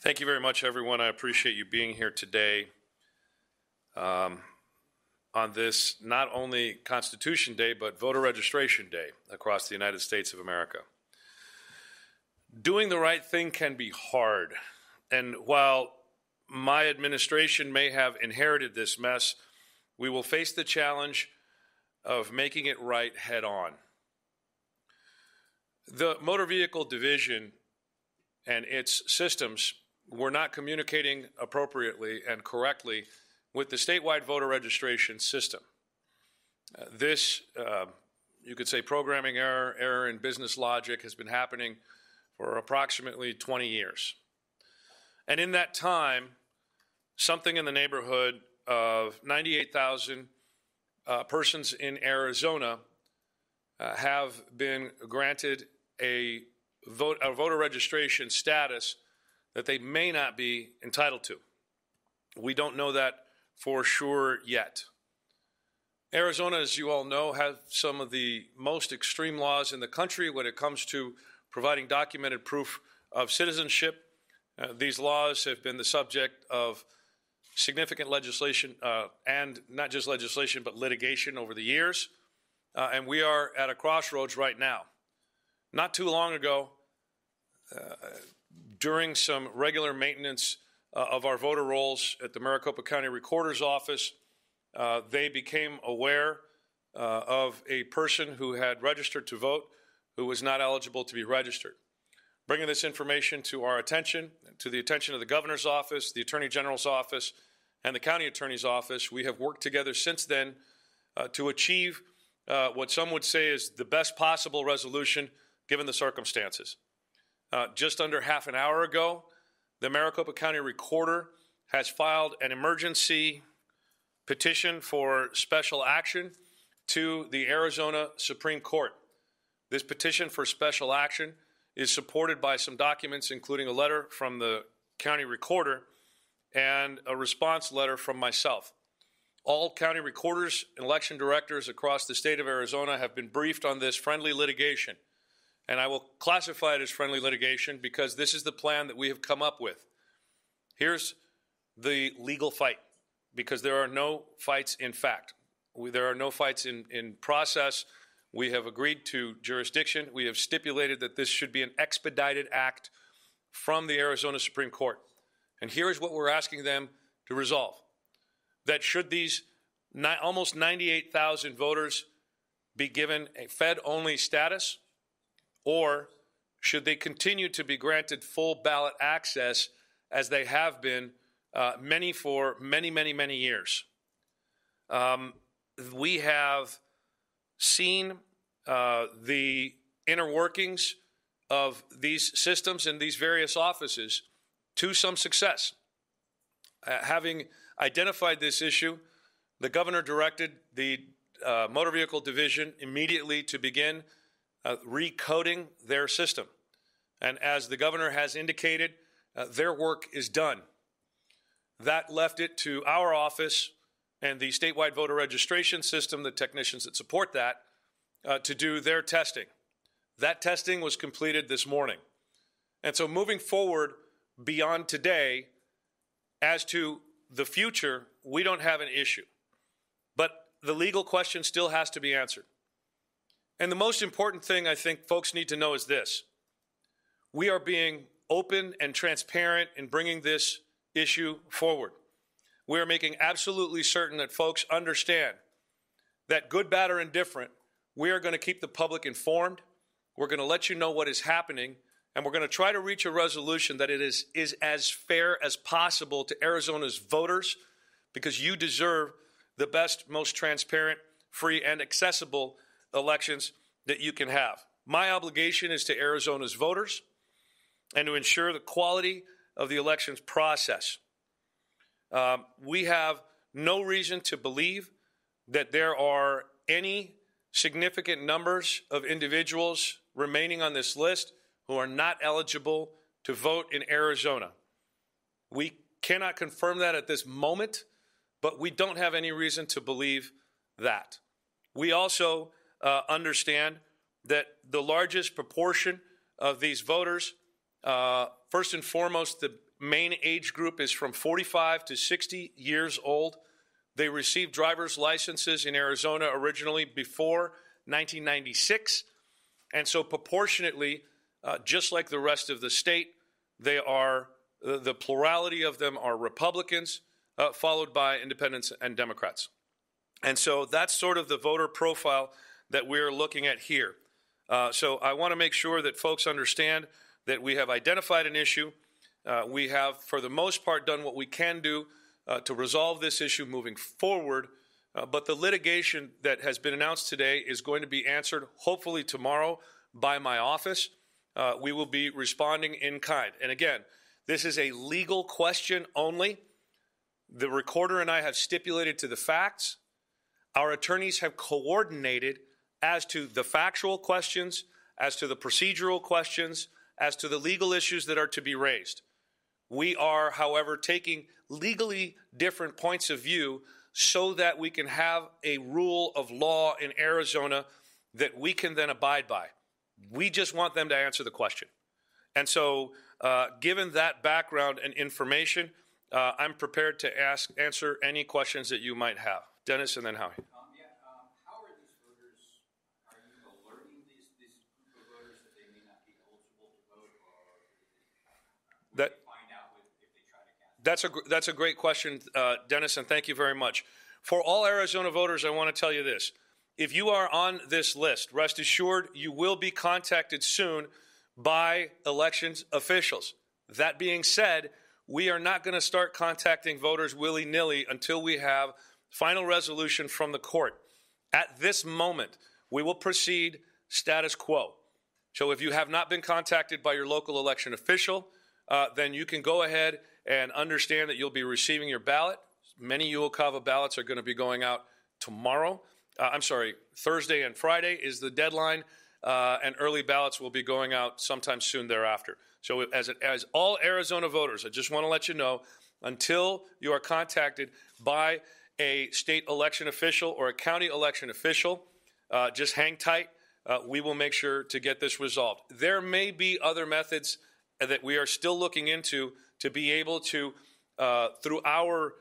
Thank you very much, everyone. I appreciate you being here today on this not only Constitution Day, but Voter Registration Day across the United States of America. Doing the right thing can be hard, and while my administration may have inherited this mess, we will face the challenge of making it right head on. The Motor Vehicle Division and its systems were not communicating appropriately and correctly with the statewide voter registration system. This, you could say, programming error in business logic has been happening for approximately 20 years. And in that time, something in the neighborhood of 98,000 persons in Arizona have been granted a voter registration status that they may not be entitled to. We don't know that for sure yet. Arizona, as you all know, has some of the most extreme laws in the country when it comes to providing documented proof of citizenship. These laws have been the subject of significant legislation, and not just legislation, but litigation over the years. And we are at a crossroads right now. Not too long ago, during some regular maintenance of our voter rolls at the Maricopa County Recorder's Office, they became aware of a person who had registered to vote who was not eligible to be registered. Bringing this information to our attention, to the attention of the Governor's Office, the Attorney General's Office, and the County Attorney's Office, we have worked together since then to achieve what some would say is the best possible resolution given the circumstances. Just under half an hour ago, the Maricopa County Recorder has filed an emergency petition for special action to the Arizona Supreme Court. This petition for special action is supported by some documents, including a letter from the county recorder and a response letter from myself. All county recorders and election directors across the state of Arizona have been briefed on this friendly litigation. And I will classify it as friendly litigation because this is the plan that we have come up with. Here's the legal fight, because there are no fights in fact. There are no fights in process. We have agreed to jurisdiction. We have stipulated that this should be an expedited act from the Arizona Supreme Court. And here is what we're asking them to resolve. That should these almost 98,000 voters be given a Fed-only status, or should they continue to be granted full ballot access as they have been for many years? We have seen the inner workings of these systems in these various offices to some success. Having identified this issue, the governor directed the Motor Vehicle Division immediately to begin recoding their system. And as the governor has indicated, their work is done. That left it to our office and the statewide voter registration system, the technicians that support that, to do their testing. That testing was completed this morning. And so moving forward beyond today, as to the future, we don't have an issue. But the legal question still has to be answered. And the most important thing I think folks need to know is this. We are being open and transparent in bringing this issue forward. We are making absolutely certain that folks understand that good, bad, or indifferent, we are going to keep the public informed. We're going to let you know what is happening, and we're going to try to reach a resolution that it is as fair as possible to Arizona's voters, because you deserve the best, most transparent, free, and accessible elections that you can have. My obligation is to Arizona's voters and to ensure the quality of the elections process. We have no reason to believe that there are any significant numbers of individuals remaining on this list who are not eligible to vote in Arizona. We cannot confirm that at this moment, but we don't have any reason to believe that. We also understand that the largest proportion of these voters, first and foremost, the main age group is from 45 to 60 years old. They received driver's licenses in Arizona originally before 1996. And so proportionately, just like the rest of the state, they are, the plurality of them are Republicans, followed by independents and Democrats. And so that's sort of the voter profile that we're looking at here. So I want to make sure that folks understand that we have identified an issue. We have, for the most part, done what we can do to resolve this issue moving forward. But the litigation that has been announced today is going to be answered hopefully tomorrow by my office. We will be responding in kind. And again, this is a legal question only. The recorder and I have stipulated to the facts. Our attorneys have coordinated as to the factual questions, as to the procedural questions, as to the legal issues that are to be raised. We are, however, taking legally different points of view so that we can have a rule of law in Arizona that we can then abide by. We just want them to answer the question. And so, given that background and information, I'm prepared to answer any questions that you might have. Dennis and then Howie. How are these voters, are you alerting this group of voters that they may not be eligible to vote, or will they find out if they try to cast? That's a great question, Dennis, and thank you very much. For all Arizona voters, I want to tell you this. If you are on this list, rest assured you will be contacted soon by elections officials. That being said, we are not going to start contacting voters willy-nilly until we have final resolution from the court. At this moment, we will proceed status quo. So if you have not been contacted by your local election official, then you can go ahead and understand that you'll be receiving your ballot. Many UOCAVA ballots are going to be going out tomorrow. Thursday and Friday is the deadline, and early ballots will be going out sometime soon thereafter. So as all Arizona voters, I just want to let you know, until you are contacted by a state election official or a county election official, just hang tight. We will make sure to get this resolved. There may be other methods that we are still looking into to be able to, through our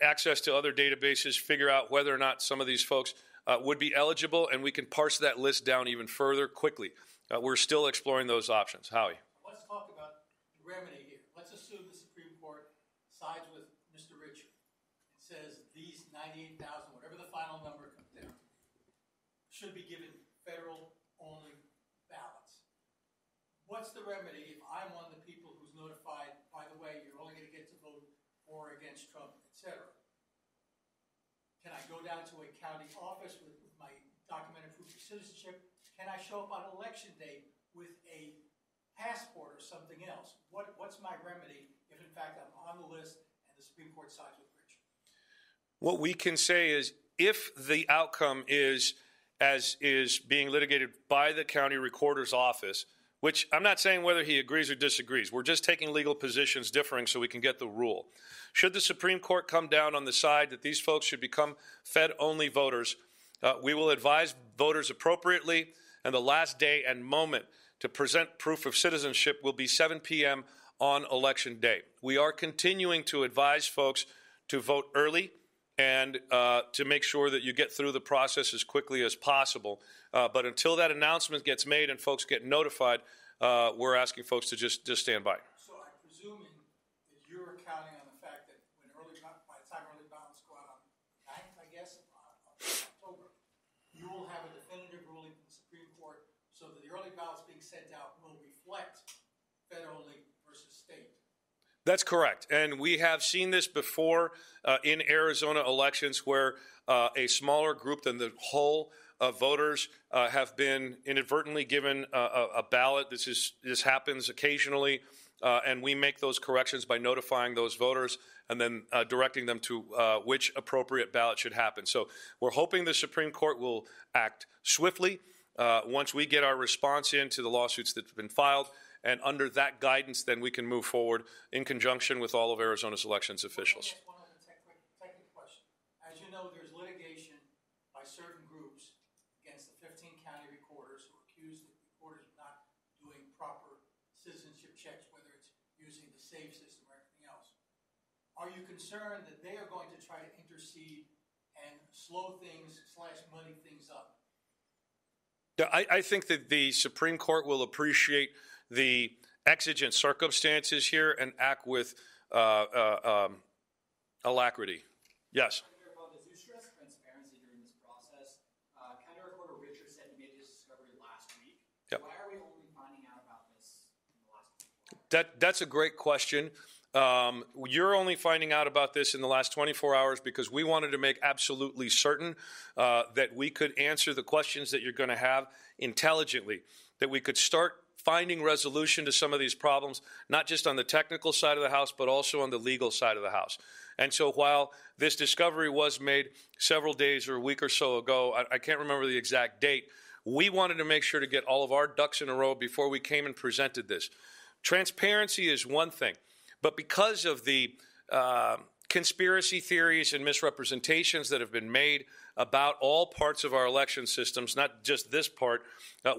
access to other databases, figure out whether or not some of these folks would be eligible, and we can parse that list down even further quickly. We're still exploring those options. Howie. Let's talk about the remedy here. Let's assume the Supreme Court sides with Mr. Richard and says these 98,000, whatever the final number comes down to, should be given federal-only ballots. What's the remedy if I'm one of the people who's notified, by the way, you're only going to get to vote for or against Trump, etc.? Can I go down to a county office with my documented proof of citizenship? Can I show up on election day with a passport or something else? What's my remedy if, in fact, I'm on the list and the Supreme Court sides with Richard? What we can say is if the outcome is as is being litigated by the county recorder's office, which I'm not saying whether he agrees or disagrees. We're just taking legal positions differing so we can get the rule. Should the Supreme Court come down on the side that these folks should become Fed-only voters, we will advise voters appropriately, and the last day and moment to present proof of citizenship will be 7 p.m. on Election Day. We are continuing to advise folks to vote early and to make sure that you get through the process as quickly as possible. But until that announcement gets made and folks get notified, we're asking folks to just stand by. So I'm presuming that you're counting on the fact that by the time early ballots go out on the 9th, I guess, of October, you will have a definitive ruling from the Supreme Court so that the early ballots being sent out will reflect federally versus state. That's correct. And we have seen this before in Arizona elections where a smaller group than the whole of voters have been inadvertently given a ballot. This happens occasionally, and we make those corrections by notifying those voters and then directing them to which appropriate ballot should happen. So we're hoping the Supreme Court will act swiftly once we get our response into the lawsuits that have been filed. And under that guidance, then we can move forward in conjunction with all of Arizona's elections officials. One other technical question. As you know, there's litigation by certain groups against the 15 county recorders who accuse the recorders of not doing proper citizenship checks, whether it's using the SAVE system are you concerned that they are going to try to intercede and slow things / muddy things up? I think that the Supreme Court will appreciate the exigent circumstances here and act with alacrity. Yes. Senator Fontes, you stressed transparency during this process. County Recorder Richard said he made his discovery last week. Yep. Why are we only finding out about this in the last 24 hours? That's a great question. You're only finding out about this in the last 24 hours because we wanted to make absolutely certain that we could answer the questions that you're going to have intelligently, that we could start finding resolution to some of these problems, not just on the technical side of the House, but also on the legal side of the House. And so while this discovery was made several days or a week or so ago, I can't remember the exact date, we wanted to make sure to get all of our ducks in a row before we came and presented this. Transparency is one thing. But because of the conspiracy theories and misrepresentations that have been made about all parts of our election systems, not just this part,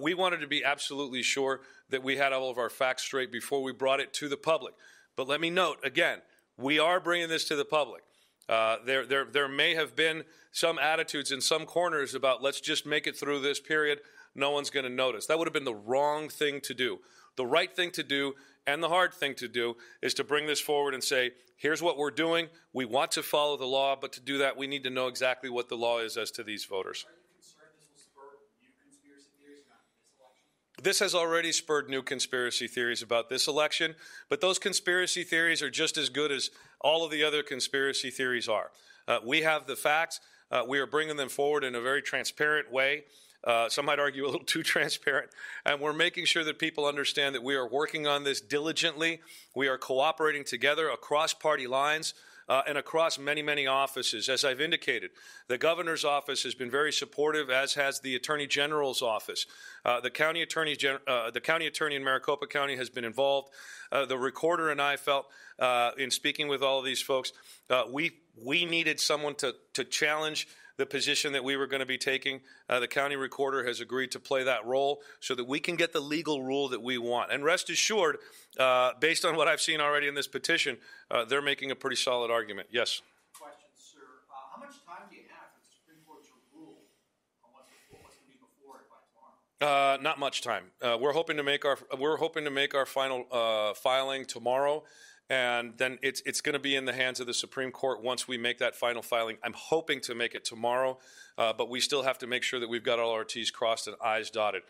we wanted to be absolutely sure that we had all of our facts straight before we brought it to the public. But let me note, again, we are bringing this to the public. There may have been some attitudes in some corners about let's just make it through this period. No one's going to notice. That would have been the wrong thing to do. The right thing to do and the hard thing to do is to bring this forward and say, here's what we're doing. We want to follow the law, but to do that, we need to know exactly what the law is as to these voters. Are you concerned this will spur new conspiracy theories about this election? This has already spurred new conspiracy theories about this election, but those conspiracy theories are just as good as all of the other conspiracy theories are. We have the facts. We are bringing them forward in a very transparent way. Some might argue a little too transparent, and we're making sure that people understand that we are working on this diligently. We are cooperating together across party lines and across many, many offices. As I've indicated, the governor's office has been very supportive, as has the attorney general's office. The county attorney in Maricopa County has been involved. The recorder and I felt, in speaking with all of these folks, we needed someone to challenge the position that we were going to be taking. The county recorder has agreed to play that role so that we can get the legal rule that we want. And rest assured, based on what I've seen already in this petition, they're making a pretty solid argument. Yes? Question, sir. How much time do you have for the Supreme Court to rule on what's going to be before it by tomorrow? Not much time. We're hoping to make our final filing tomorrow. And then it's going to be in the hands of the Supreme Court once we make that final filing. I'm hoping to make it tomorrow, but we still have to make sure that we've got all our T's crossed and I's dotted.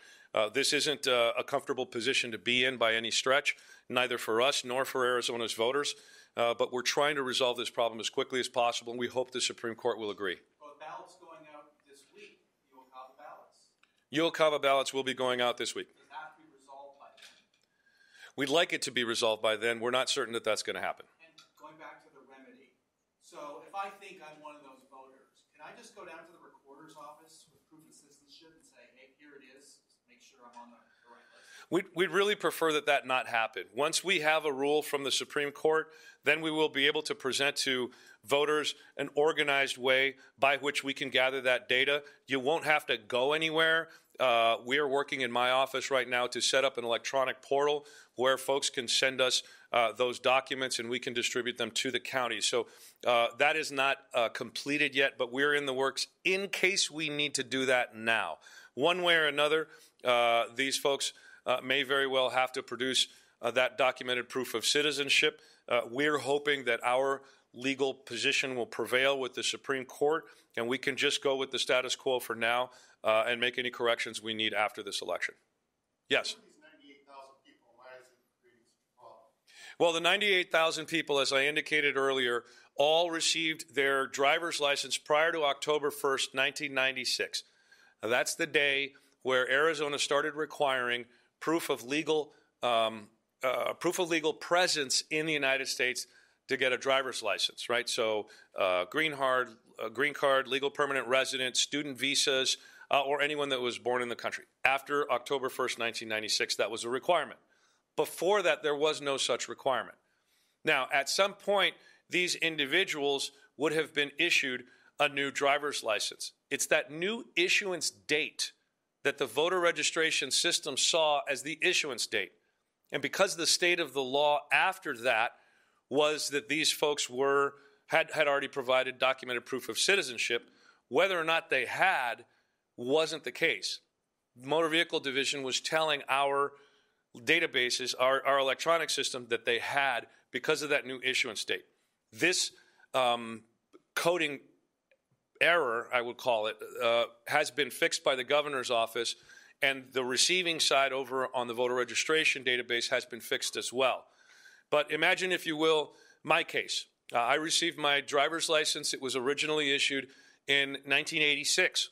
This isn't a comfortable position to be in by any stretch, neither for us nor for Arizona's voters, but we're trying to resolve this problem as quickly as possible, and we hope the Supreme Court will agree. Well, ballots going out this week, Uocava ballots. Uocava ballots will be going out this week. We'd like it to be resolved by then. We're not certain that that's going to happen. And going back to the remedy, so if I think I'm one of those voters, can I just go down to the recorder's office with proof of citizenship and say, hey, here it is, make sure I'm on the right list? We'd really prefer that not happen. Once we have a rule from the Supreme Court, then we will be able to present to voters an organized way by which we can gather that data. You won't have to go anywhere. We are working in my office right now to set up an electronic portal where folks can send us those documents and we can distribute them to the county. So that is not completed yet, but we're in the works in case we need to do that now. One way or another, these folks may very well have to produce that documented proof of citizenship. We're hoping that our legal position will prevail with the Supreme Court, and we can just go with the status quo for now and make any corrections we need after this election. Yes? Well, the 98,000 people, as I indicated earlier, all received their driver's license prior to October 1st, 1996. Now, that's the day where Arizona started requiring proof of legal presence in the United States to get a driver's license, right? So green card, legal permanent resident, student visas, or anyone that was born in the country. After October 1st, 1996, that was a requirement. Before that, there was no such requirement. Now, at some point, these individuals would have been issued a new driver's license. It's that new issuance date that the voter registration system saw as the issuance date. And because the state of the law after that was that these folks had already provided documented proof of citizenship. Whether or not they had wasn't the case. The Motor Vehicle Division was telling our databases, our electronic system, that they had because of that new issuance date. This coding error, I would call it, has been fixed by the governor's office, and the receiving side over on the voter registration database has been fixed as well. But imagine, if you will, my case. I received my driver's license. It was originally issued in 1986.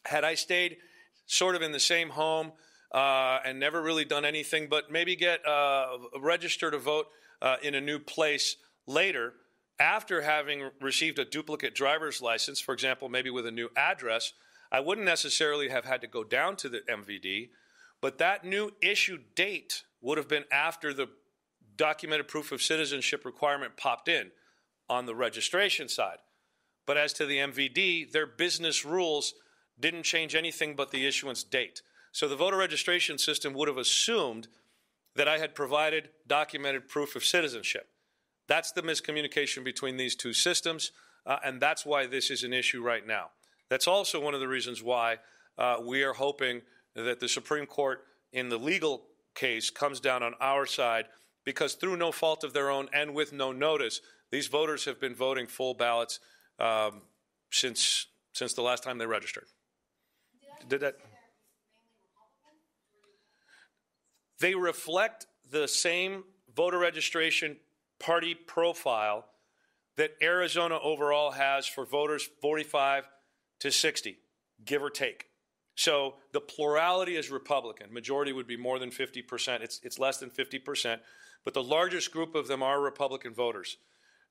Had I stayed sort of in the same home and never really done anything but maybe get registered to vote in a new place later, after having received a duplicate driver's license, for example, maybe with a new address, I wouldn't necessarily have had to go down to the MVD, but that new issue date would have been after the documented proof of citizenship requirement popped in on the registration side. But as to the MVD, their business rules didn't change anything but the issuance date. So the voter registration system would have assumed that I had provided documented proof of citizenship. That's the miscommunication between these two systems, and that's why this is an issue right now. That's also one of the reasons why we are hoping that the Supreme Court in the legal case comes down on our side, because through no fault of their own and with no notice, these voters have been voting full ballots since the last time they registered. They reflect the same voter registration party profile that Arizona overall has for voters 45 to 60, give or take. So the plurality is Republican. Majority would be more than 50%. It's less than 50%. But the largest group of them are Republican voters.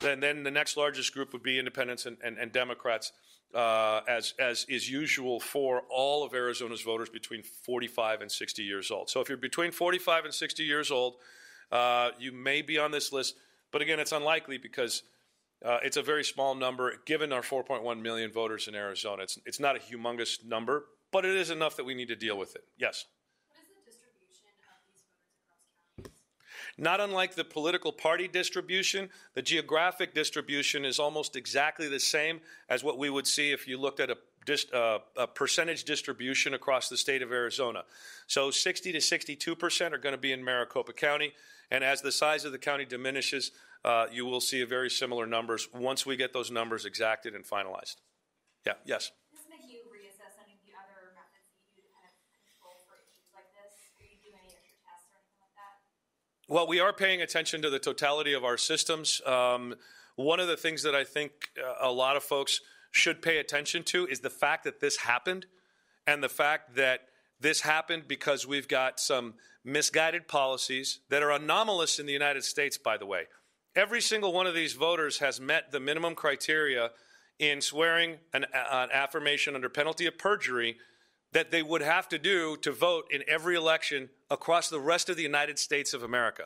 And then the next largest group would be independents and Democrats, as is usual for all of Arizona's voters between 45 and 60 years old. So if you're between 45 and 60 years old, you may be on this list. But again, it's unlikely because it's a very small number. Given our 4.1 million voters in Arizona, it's not a humongous number, but it is enough that we need to deal with it. Yes? What is the distribution of these voters across counties? Not unlike the political party distribution, the geographic distribution is almost exactly the same as what we would see if you looked at a percentage distribution across the state of Arizona. So 60 to 62% are going to be in Maricopa County, and as the size of the county diminishes, you will see very similar numbers once we get those numbers exacted and finalized. Yeah, yes? Does this make you reassess any of the other methods that you do to kind of control for issues like this? Do you do any extra tests or anything like that? Well, we are paying attention to the totality of our systems. One of the things that I think a lot of folks should pay attention to is the fact that this happened, and the fact that this happened because we've got some misguided policies that are anomalous in the United States, by the way. Every single one of these voters has met the minimum criteria in swearing an affirmation under penalty of perjury that they would have to do to vote in every election across the rest of the United States of America.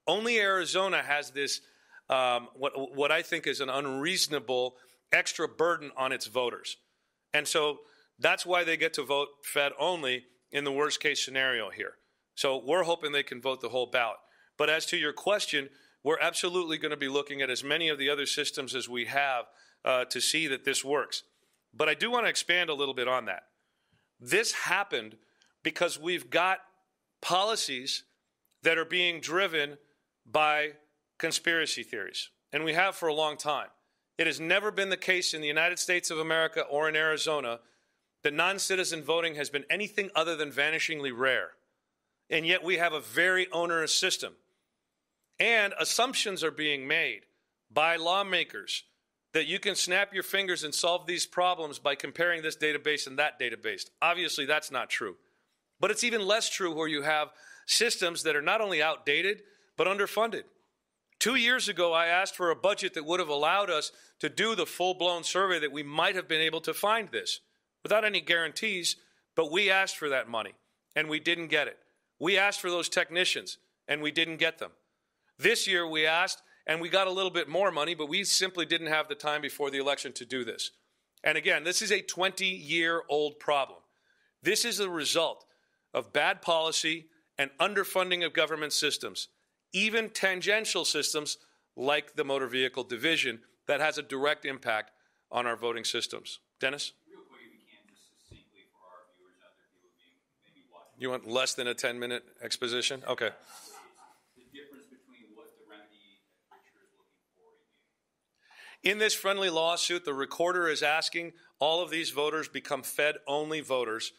Only Arizona has this, what I think is an unreasonable extra burden on its voters. And so that's why they get to vote Fed only in the worst case scenario here. So we're hoping they can vote the whole ballot. But as to your question, we're absolutely going to be looking at as many of the other systems as we have to see that this works. But I do want to expand a little bit on that. This happened because we've got policies that are being driven by conspiracy theories, and we have for a long time. It has never been the case in the United States of America or in Arizona that non-citizen voting has been anything other than vanishingly rare. And yet we have a very onerous system. And assumptions are being made by lawmakers that you can snap your fingers and solve these problems by comparing this database and that database. Obviously, that's not true. But it's even less true where you have systems that are not only outdated, but underfunded. 2 years ago, I asked for a budget that would have allowed us to do the full-blown survey that we might have been able to find this without any guarantees, but we asked for that money, and we didn't get it. We asked for those technicians, and we didn't get them. This year, we asked, and we got a little bit more money, but we simply didn't have the time before the election to do this. And again, this is a 20-year-old problem. This is the result of bad policy and underfunding of government systems, even tangential systems like the motor vehicle division, that has a direct impact on our voting systems. Dennis? Real quick, if you can, just succinctly for our viewers out there, people being maybe watching. You want less than a 10-minute exposition? Okay. The difference between what the remedy that Richard is looking for in you. In this friendly lawsuit, the recorder is asking all of these voters become Fed-only voters.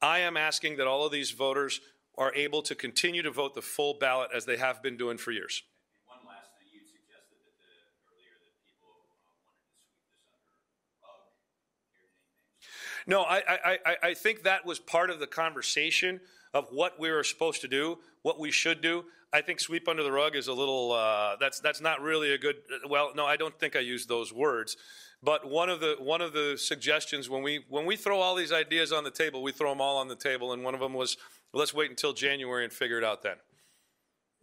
I am asking that all of these voters are able to continue to vote the full ballot as they have been doing for years. And one last thing, you suggested that earlier that people wanted to sweep this under the rug. No, I think that was part of the conversation of what we were supposed to do, what we should do. I think sweep under the rug is a little, that's not really a good, well, no, I don't think I used those words. But one of the suggestions when we throw all these ideas on the table, we throw them all on the table, and one of them was, let's wait until January and figure it out then.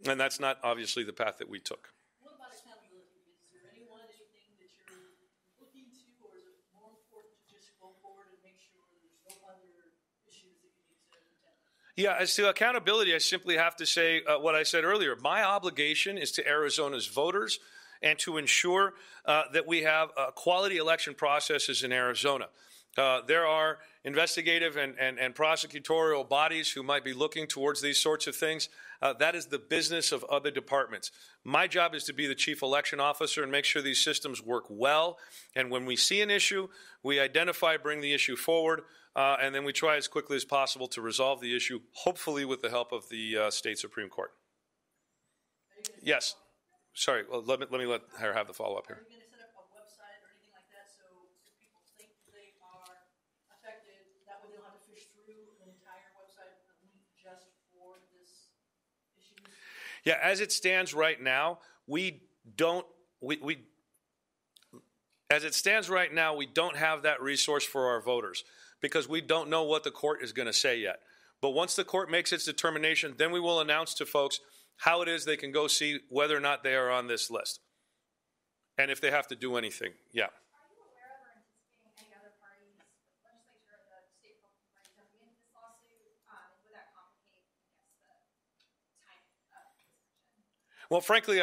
And that's not obviously the path that we took. What about accountability? Is there anything that you're looking to, or is it more important to just go forward and make sure there's no other issues that you need to contend with? Yeah, as to accountability, I simply have to say what I said earlier. My obligation is to Arizona's voters and to ensure that we have quality election processes in Arizona. There are investigative and prosecutorial bodies who might be looking towards these sorts of things. That is the business of other departments. My job is to be the chief election officer and make sure these systems work well. And when we see an issue, we identify, bring the issue forward, and then we try as quickly as possible to resolve the issue, hopefully with the help of the state Supreme Court. Yes. Sorry, well, let me let her have the follow-up here. Are you going to set up a website or anything like that so if people think they are affected, that way they don't have to fish through the entire website just for this issue? Yeah, as it stands right now, we don't have that resource for our voters because we don't know what the court is going to say yet. But once the court makes its determination, then we will announce to folks how it is they can go see whether or not they are on this list. And if they have to do anything, yeah. Are you aware of or anticipating any other parties, legislature or the state Republican Party jumping into this lawsuit? Would that complicate, the timing of this action? Well, frankly,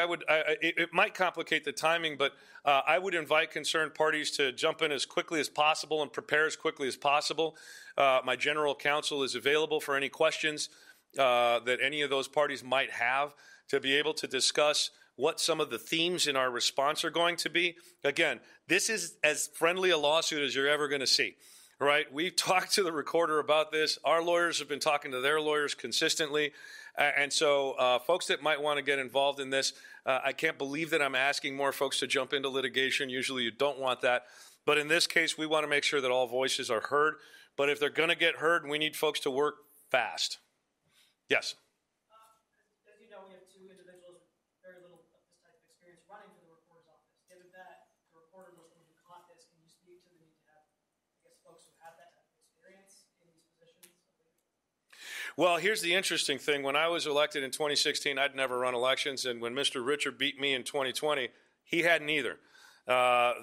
it might complicate the timing, but I would invite concerned parties to jump in as quickly as possible and prepare as quickly as possible. My general counsel is available for any questions that any of those parties might have to be able to discuss what some of the themes in our response are going to be. Again, this is as friendly a lawsuit as you're ever going to see, right? We've talked to the recorder about this. Our lawyers have been talking to their lawyers consistently. And so folks that might want to get involved in this, I can't believe that I'm asking more folks to jump into litigation. Usually you don't want that. But in this case, we want to make sure that all voices are heard. But if they're going to get heard, we need folks to work fast. Yes. As you know, we have two individuals with very little of this type of experience running for the recorder's office. Given that the recorder was going to caught this, can you speak to the need to have, folks who have that type of experience in these positions? Well, here's the interesting thing. When I was elected in 2016, I'd never run elections, and when Mr. Richard beat me in 2020, he hadn't either.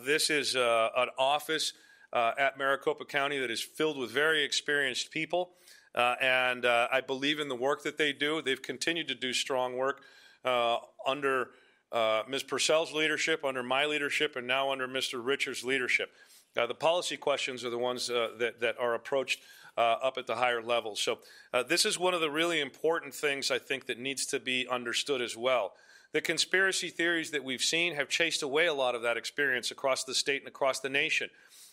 This is an office at Maricopa County that is filled with very experienced people. And I believe in the work that they do. They've continued to do strong work under Ms. Purcell's leadership, under my leadership, and now under Mr. Richard's leadership. The policy questions are the ones that are approached up at the higher levels. So this is one of the really important things I think that needs to be understood as well. The conspiracy theories that we've seen have chased away a lot of that experience across the state and across the nation.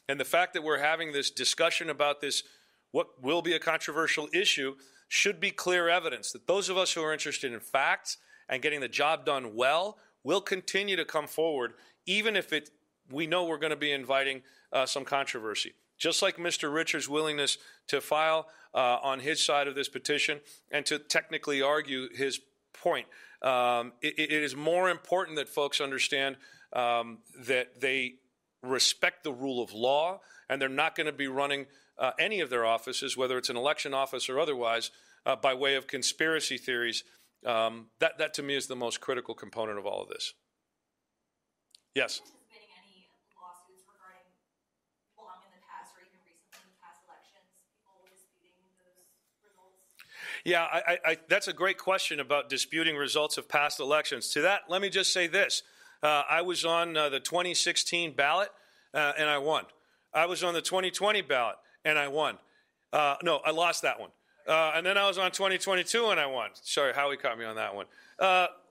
And the fact that we're having this discussion about this, what will be a controversial issue, should be clear evidence that those of us who are interested in facts and getting the job done well will continue to come forward, even if we know we're going to be inviting some controversy. Just like Mr. Richard's willingness to file on his side of this petition and to technically argue his point. It is more important that folks understand that they respect the rule of law, and they're not going to be running any of their offices, whether it's an election office or otherwise, by way of conspiracy theories. That to me is the most critical component of all of this. Yes? Anticipating any lawsuits regarding long in the past or even recently in past elections, people disputing those results? Yeah, that's a great question about disputing results of past elections. To that, let me just say this. I was on the 2016 ballot, and I won. I was on the 2020 ballot, and I won. No, I lost that one. And then I was on 2022, and I won. Sorry, Howie caught me on that one.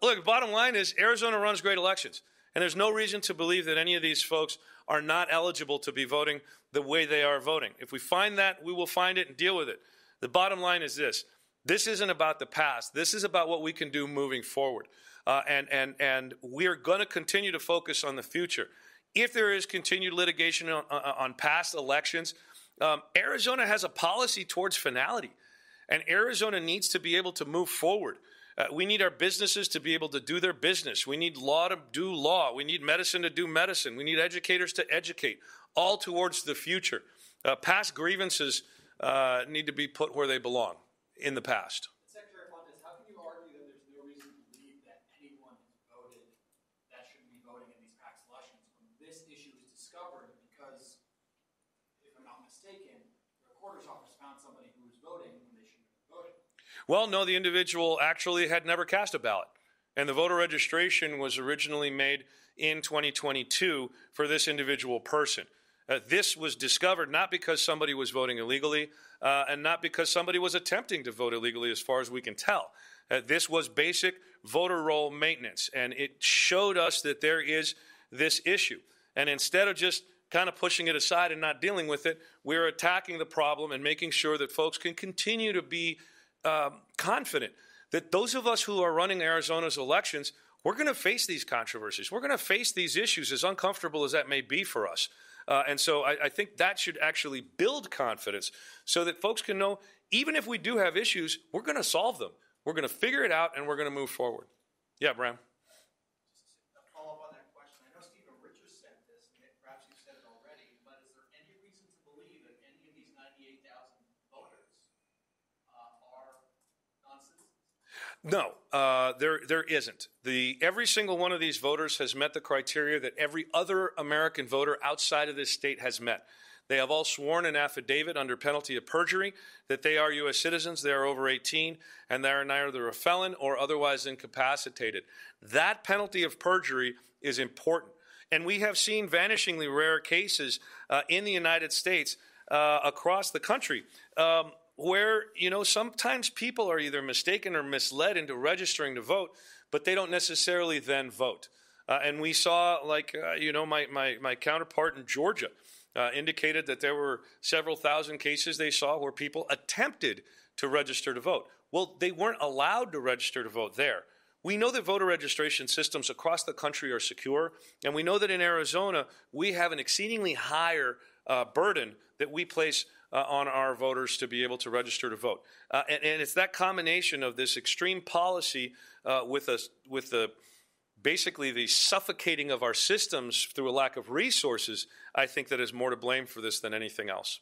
Look, bottom line is Arizona runs great elections, and there's no reason to believe that any of these folks are not eligible to be voting the way they are voting. If we find that, we will find it and deal with it. The bottom line is this. This isn't about the past. This is about what we can do moving forward. And we are going to continue to focus on the future. If there is continued litigation on past elections, Arizona has a policy towards finality, and Arizona needs to be able to move forward. We need our businesses to be able to do their business. We need law to do law. We need medicine to do medicine. We need educators to educate, all towards the future. Past grievances need to be put where they belong in the past. Secretary Fontes, how can you argue that there's no reason to believe that anyone who's voted that shouldn't be voting in these past elections when this issue is discovered? Because, if I'm not mistaken, the recorder's office found somebody who was voting when they shouldn't have been voting. Well, no, the individual actually had never cast a ballot. And the voter registration was originally made in 2022 for this individual person. This was discovered not because somebody was voting illegally and not because somebody was attempting to vote illegally, as far as we can tell. This was basic voter roll maintenance, and it showed us that there is this issue. And instead of just kind of pushing it aside and not dealing with it, we're attacking the problem and making sure that folks can continue to be confident that those of us who are running Arizona's elections, we're going to face these controversies. We're going to face these issues, as uncomfortable as that may be for us. And so I think that should actually build confidence so that folks can know, even if we do have issues, we're going to solve them. We're going to figure it out, and we're going to move forward. Yeah, Bram. Just a follow-up on that question. I know Stephen Richards said this, and perhaps you've said it already, but is there any reason to believe that any of these 98,000 voters are non-citizens? No, there isn't. Every single one of these voters has met the criteria that every other American voter outside of this state has met. They have all sworn an affidavit under penalty of perjury that they are U.S. citizens, they are over 18, and they are neither a felon or otherwise incapacitated. That penalty of perjury is important. And we have seen vanishingly rare cases in the United States across the country where, sometimes people are either mistaken or misled into registering to vote, but they don't necessarily then vote. And we saw, my counterpart in Georgia indicated that there were several thousand cases they saw where people attempted to register to vote. Well, they weren't allowed to register to vote there. We know that voter registration systems across the country are secure, and we know that in Arizona, we have an exceedingly higher burden that we place on our voters to be able to register to vote. And it's that combination of this extreme policy with basically the suffocating of our systems through a lack of resources, I think, that is more to blame for this than anything else.